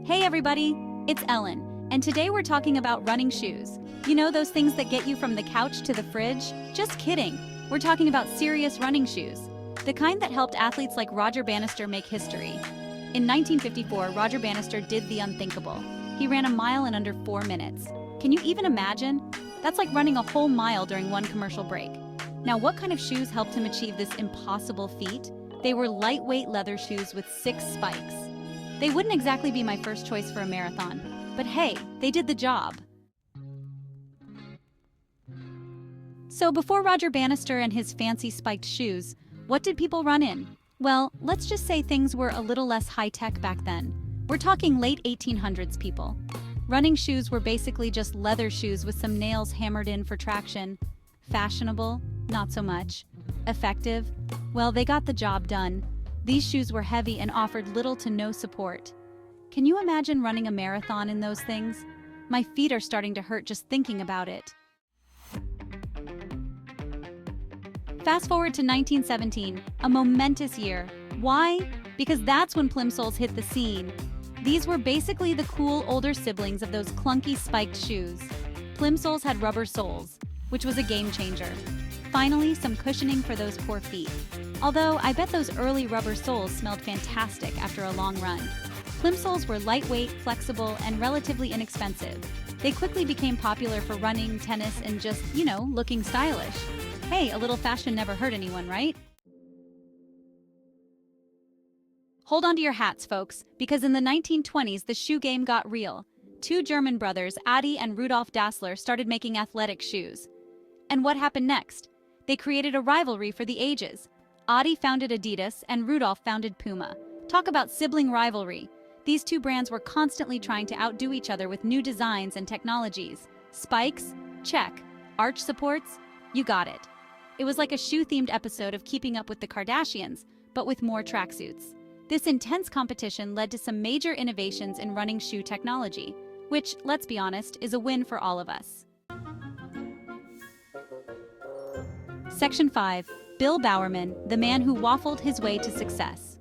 Hey everybody, it's Ellen, and today we're talking about running shoes. You know those things that get you from the couch to the fridge? Just kidding. We're talking about serious running shoes. The kind that helped athletes like Roger Bannister make history. In 1954, Roger Bannister did the unthinkable. He ran a mile in under 4 minutes. Can you even imagine? That's like running a whole mile during one commercial break. Now, what kind of shoes helped him achieve this impossible feat? They were lightweight leather shoes with 6 spikes. They wouldn't exactly be my first choice for a marathon, but hey, they did the job. So before Roger Bannister and his fancy spiked shoes, what did people run in? Well, let's just say things were a little less high-tech back then. We're talking late 1800s, people. Running shoes were basically just leather shoes with some nails hammered in for traction. Fashionable? Not so much. Effective? Well, they got the job done. These shoes were heavy and offered little to no support. Can you imagine running a marathon in those things? My feet are starting to hurt just thinking about it. Fast forward to 1917, a momentous year. Why? Because that's when plimsolls hit the scene. These were basically the cool older siblings of those clunky spiked shoes. Plimsolls had rubber soles, which was a game changer. Finally, some cushioning for those poor feet. Although, I bet those early rubber soles smelled fantastic after a long run. Plimsolls were lightweight, flexible, and relatively inexpensive. They quickly became popular for running, tennis, and just, looking stylish. Hey, a little fashion never hurt anyone, right? Hold on to your hats, folks, because in the 1920s, the shoe game got real. 2 German brothers, Adi and Rudolf Dassler, started making athletic shoes. And what happened next? They created a rivalry for the ages. Adi founded Adidas and Rudolf founded Puma. Talk about sibling rivalry. These 2 brands were constantly trying to outdo each other with new designs and technologies. Spikes? Check. Arch supports? You got it. It was like a shoe-themed episode of Keeping Up with the Kardashians, but with more tracksuits. This intense competition led to some major innovations in running shoe technology, which, let's be honest, is a win for all of us. Section 5. Bill Bowerman, the man who waffled his way to success.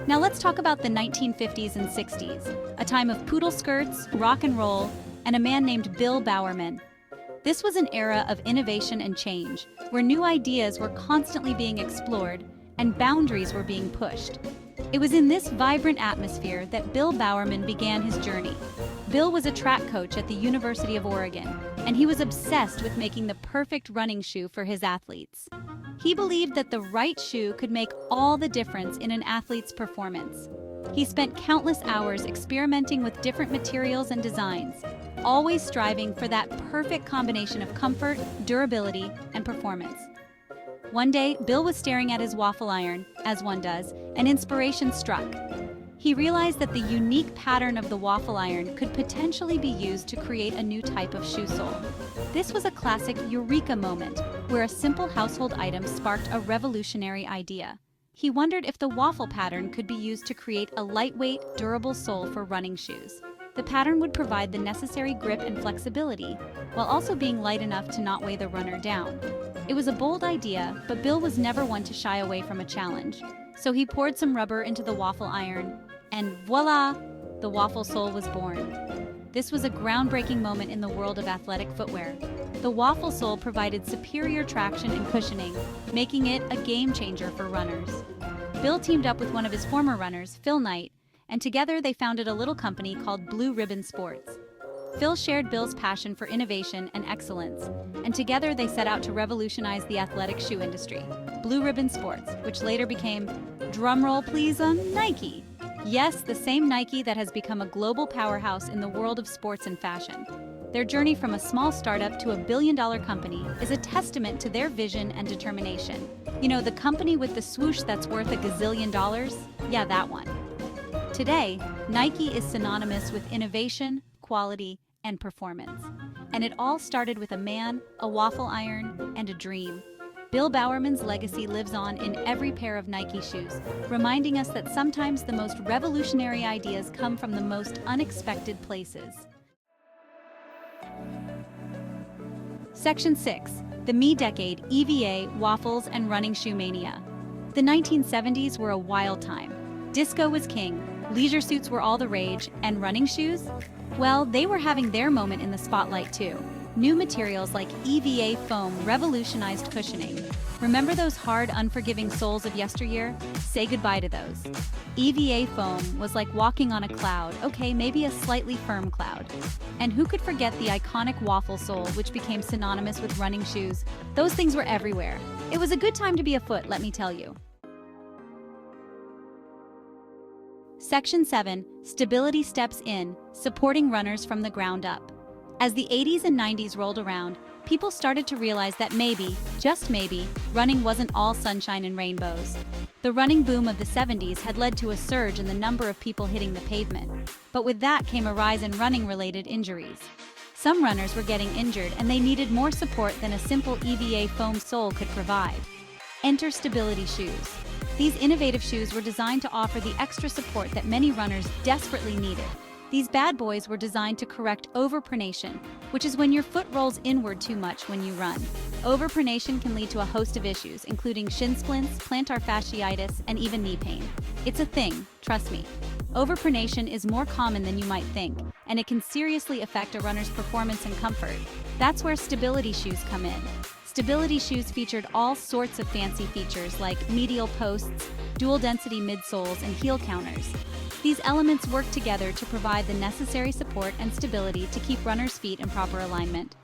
Now let's talk about the 1950s and 60s, a time of poodle skirts, rock and roll, and a man named Bill Bowerman. This was an era of innovation and change, where new ideas were constantly being explored and boundaries were being pushed. It was in this vibrant atmosphere that Bill Bowerman began his journey. Bill was a track coach at the University of Oregon, and he was obsessed with making the perfect running shoe for his athletes. He believed that the right shoe could make all the difference in an athlete's performance. He spent countless hours experimenting with different materials and designs, always striving for that perfect combination of comfort, durability, and performance. One day, Bill was staring at his waffle iron, as one does, and inspiration struck. He realized that the unique pattern of the waffle iron could potentially be used to create a new type of shoe sole. This was a classic eureka moment, where a simple household item sparked a revolutionary idea. He wondered if the waffle pattern could be used to create a lightweight, durable sole for running shoes. The pattern would provide the necessary grip and flexibility, while also being light enough to not weigh the runner down. It was a bold idea, but Bill was never one to shy away from a challenge. So he poured some rubber into the waffle iron, and voila! The waffle sole was born. This was a groundbreaking moment in the world of athletic footwear. The waffle sole provided superior traction and cushioning, making it a game changer for runners. Bill teamed up with one of his former runners, Phil Knight, and together they founded a little company called Blue Ribbon Sports. Phil shared Bill's passion for innovation and excellence, and together they set out to revolutionize the athletic shoe industry. Blue Ribbon Sports, which later became, drumroll please, Nike. Yes, the same Nike that has become a global powerhouse in the world of sports and fashion. Their journey from a small startup to a billion-dollar company is a testament to their vision and determination. You know, the company with the swoosh that's worth $1 gazillion? Yeah, that one. Today, Nike is synonymous with innovation, quality, and performance. And it all started with a man, a waffle iron, and a dream. Bill Bowerman's legacy lives on in every pair of Nike shoes, reminding us that sometimes the most revolutionary ideas come from the most unexpected places. Section 6. The Me Decade, EVA, Waffles, and Running Shoe Mania. The 1970s were a wild time. Disco was king. Leisure suits were all the rage, and running shoes? Well, they were having their moment in the spotlight too. New materials like EVA foam revolutionized cushioning. Remember those hard, unforgiving soles of yesteryear? Say goodbye to those. EVA foam was like walking on a cloud, okay, maybe a slightly firm cloud. And who could forget the iconic waffle sole, which became synonymous with running shoes? Those things were everywhere. It was a good time to be afoot, let me tell you. Section 7. Stability steps in, supporting runners from the ground up. As the 80s and 90s rolled around, people started to realize that maybe, just maybe, running wasn't all sunshine and rainbows. The running boom of the 70s had led to a surge in the number of people hitting the pavement. But with that came a rise in running-related injuries. Some runners were getting injured and they needed more support than a simple EVA foam sole could provide. Enter stability shoes. These innovative shoes were designed to offer the extra support that many runners desperately needed. These bad boys were designed to correct overpronation, which is when your foot rolls inward too much when you run. Overpronation can lead to a host of issues, including shin splints, plantar fasciitis, and even knee pain. It's a thing, trust me. Overpronation is more common than you might think, and it can seriously affect a runner's performance and comfort. That's where stability shoes come in. Stability shoes featured all sorts of fancy features like medial posts, dual-density midsoles, and heel counters. These elements work together to provide the necessary support and stability to keep runners' feet in proper alignment.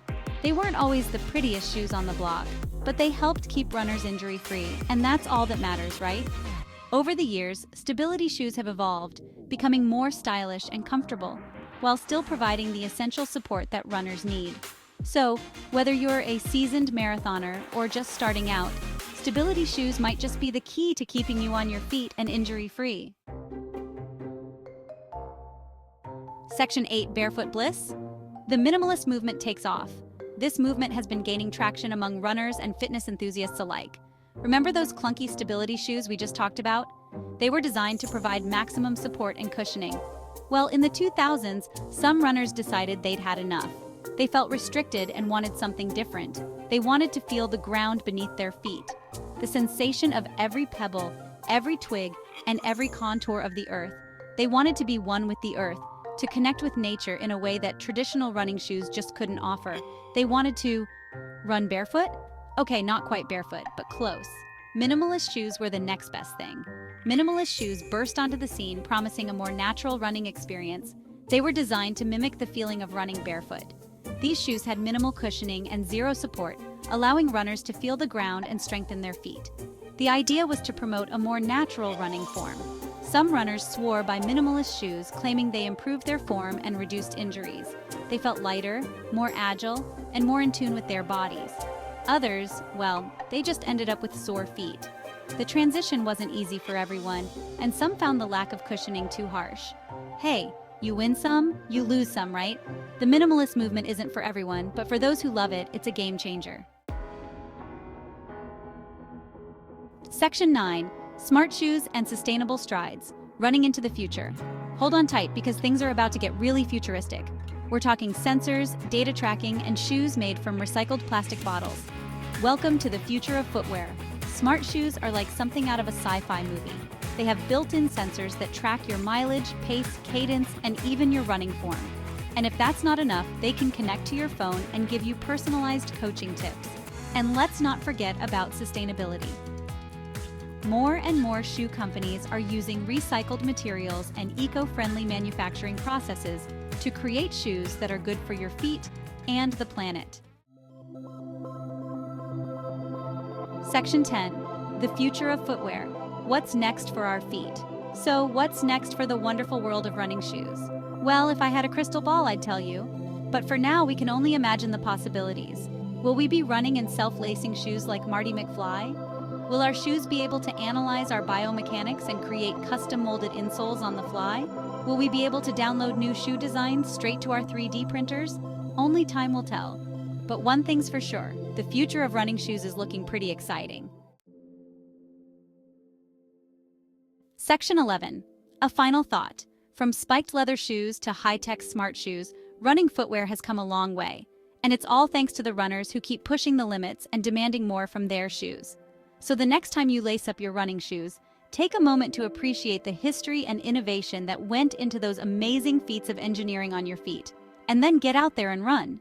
They weren't always the prettiest shoes on the block, but they helped keep runners injury-free, and that's all that matters, right? Over the years, stability shoes have evolved, becoming more stylish and comfortable, while still providing the essential support that runners need. So, whether you're a seasoned marathoner or just starting out, stability shoes might just be the key to keeping you on your feet and injury-free. Section 8. Barefoot Bliss. The minimalist movement takes off. This movement has been gaining traction among runners and fitness enthusiasts alike. Remember those clunky stability shoes we just talked about? They were designed to provide maximum support and cushioning. Well, in the 2000s, some runners decided they'd had enough. They felt restricted and wanted something different. They wanted to feel the ground beneath their feet. The sensation of every pebble, every twig, and every contour of the earth. They wanted to be one with the earth, to connect with nature in a way that traditional running shoes just couldn't offer. They wanted to run barefoot? Okay, not quite barefoot, but close. Minimalist shoes were the next best thing. Minimalist shoes burst onto the scene, promising a more natural running experience. They were designed to mimic the feeling of running barefoot. These shoes had minimal cushioning and zero support, allowing runners to feel the ground and strengthen their feet. The idea was to promote a more natural running form. Some runners swore by minimalist shoes, claiming they improved their form and reduced injuries. They felt lighter, more agile, and more in tune with their bodies. Others, well, they just ended up with sore feet. The transition wasn't easy for everyone, and some found the lack of cushioning too harsh. Hey, you win some, you lose some, right? The minimalist movement isn't for everyone, but for those who love it, it's a game changer. Section 9. Smart shoes and sustainable strides. Running into the future. Hold on tight because things are about to get really futuristic. We're talking sensors, data tracking, and shoes made from recycled plastic bottles. Welcome to the future of footwear. Smart shoes are like something out of a sci-fi movie. They have built-in sensors that track your mileage, pace, cadence, and even your running form. And if that's not enough, they can connect to your phone and give you personalized coaching tips. And let's not forget about sustainability. More and more shoe companies are using recycled materials and eco-friendly manufacturing processes to create shoes that are good for your feet and the planet. Section 10. The future of footwear. What's next for our feet? So, what's next for the wonderful world of running shoes? Well, if I had a crystal ball, I'd tell you. But for now, we can only imagine the possibilities. Will we be running in self-lacing shoes like Marty McFly? Will our shoes be able to analyze our biomechanics and create custom-molded insoles on the fly? Will we be able to download new shoe designs straight to our 3D printers? Only time will tell. But one thing's for sure, the future of running shoes is looking pretty exciting. Section 11. A final thought. From spiked leather shoes to high-tech smart shoes, running footwear has come a long way. And it's all thanks to the runners who keep pushing the limits and demanding more from their shoes. So the next time you lace up your running shoes, Take a moment to appreciate the history and innovation that went into those amazing feats of engineering on your feet, and then get out there and run.